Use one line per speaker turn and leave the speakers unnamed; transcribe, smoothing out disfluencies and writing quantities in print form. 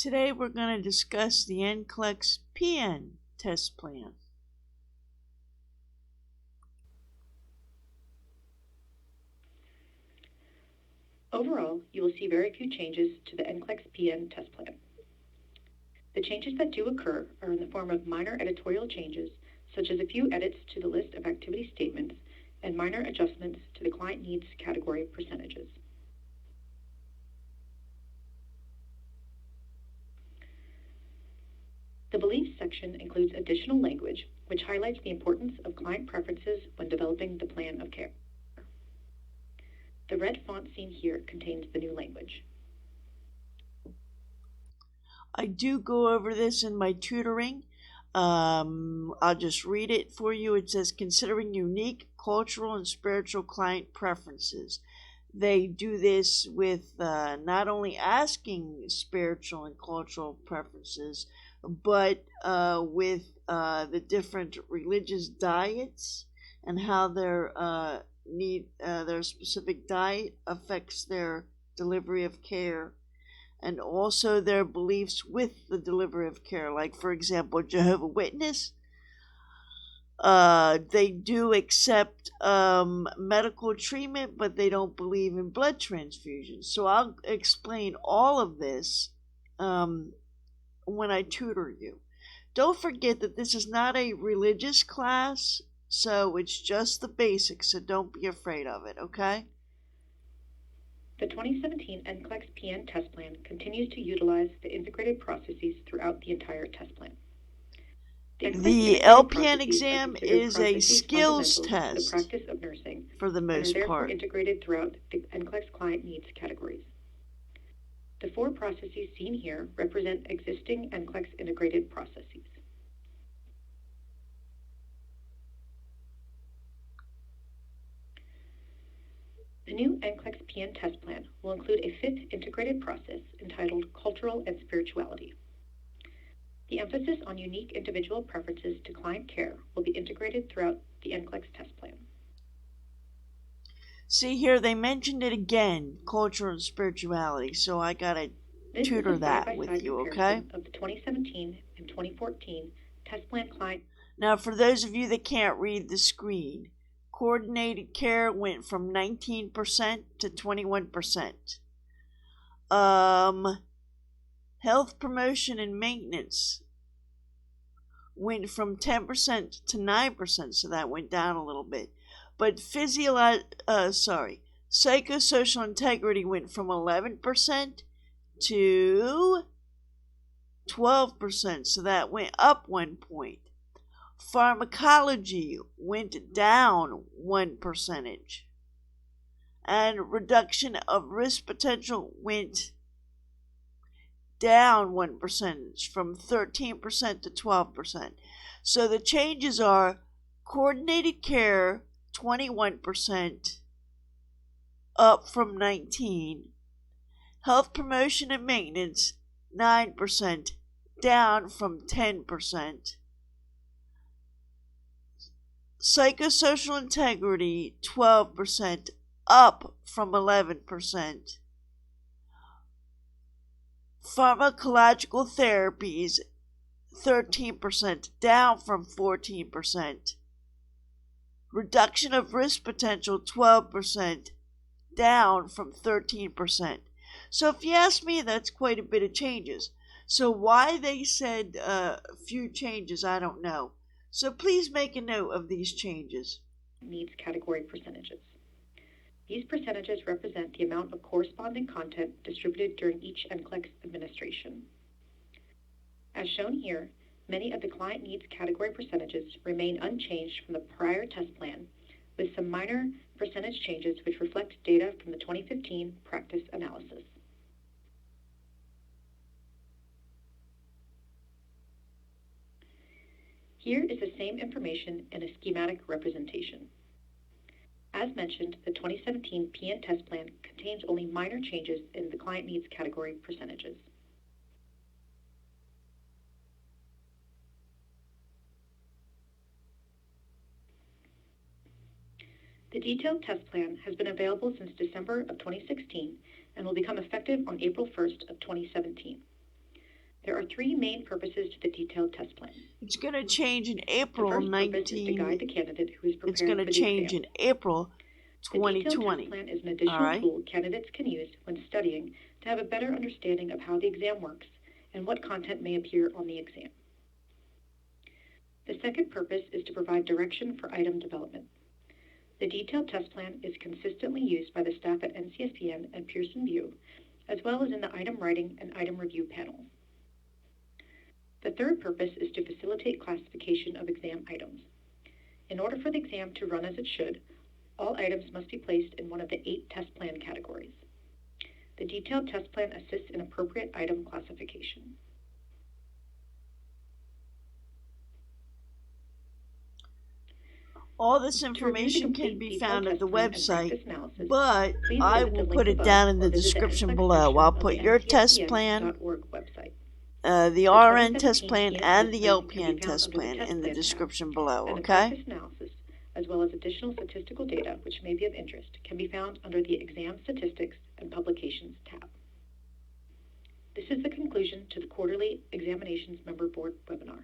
Today we're going to discuss the NCLEX-PN test plan.
Overall, you will see very few changes to the NCLEX-PN test plan. The changes that do occur are in the form of minor editorial changes, such as a few edits to the list of activity statements and minor adjustments to the client needs category percentages. The beliefs section includes additional language, which highlights the importance of client preferences when developing the plan of care. The red font seen here contains the new language.
I do go over this in my tutoring. I'll just read it for you. It says, considering unique cultural and spiritual client preferences. They do this with not only asking spiritual and cultural preferences, but with the different religious diets and how their specific diet affects their delivery of care, and also their beliefs with the delivery of care. Like, for example, Jehovah's Witness, they do accept medical treatment, but they don't believe in blood transfusions. So I'll explain all of this when I tutor you. Don't forget that this is not a religious class, so it's just the basics, so don't be afraid of it, okay?
The 2017 NCLEX-PN test plan continues to utilize the integrated processes throughout the entire test plan.
The LPN exam is a skills test
the practice of nursing
for the most
and are therefore
part.
integrated throughout the NCLEX client needs categories. The four processes seen here represent existing NCLEX integrated processes. The new NCLEX-PN test plan will include a fifth integrated process entitled Cultural and Spirituality. The emphasis on unique individual preferences to client care will be integrated throughout the NCLEX test plan.
See here, they mentioned it again, culture and spirituality, so I gotta tutor that with you, okay?
Of the 2017 and 2014 test plan client.
Now, for those of you that can't read the screen, coordinated care went from 19% to 21%. Health promotion and maintenance went from 10% to 9%, so that went down a little bit. But psychosocial integrity went from 11% to 12%, so that went up 1 point. Pharmacology went down 1%, and reduction of risk potential went down 1% from 13% to 12%. So the changes are coordinated care 21%, up from 19%, health promotion and maintenance 9%, down from 10%. Psychosocial integrity 12%, up from 11%. Pharmacological therapies 13%, down from 14%. Reduction of risk potential 12%, down from 13%. So if you ask me, that's quite a bit of changes. So why they said a few changes, I don't know. So please make a note of these changes.
Needs category percentages. These percentages represent the amount of corresponding content distributed during each NCLEX administration. As shown here, many of the client needs category percentages remain unchanged from the prior test plan, with some minor percentage changes which reflect data from the 2015 practice analysis. Here is the same information in a schematic representation. As mentioned, the 2017 PN test plan contains only minor changes in the client needs category percentages. The detailed test plan has been available since December of 2016 and will become effective on April 1st of 2017. There are three main purposes to the detailed test plan.
It's going to change in April
The first purpose is to guide the candidate who is
It's
preparing
going
for
to
the
change
exam.
in April
The detailed
2020.
test plan is an additional tool candidates can use when studying to have a better understanding of how the exam works and what content may appear on the exam. The second purpose is to provide direction for item development. The detailed test plan is consistently used by the staff at NCSPN and Pearson VUE, as well as in the item writing and item review panels. The third purpose is to facilitate classification of exam items. In order for the exam to run as it should, all items must be placed in one of the 8 test plan categories. The detailed test plan assists in appropriate item classification.
All this information can be found at the website,
analysis,
but I will put it down in the description below. I'll put your test plan,
website.
The RN test plan, and the LPN test plan in the description below,
And the
okay?
practice analysis, as well as additional statistical data which may be of interest, can be found under the Exam Statistics and Publications tab. This is the conclusion to the Quarterly Examinations Member Board webinar.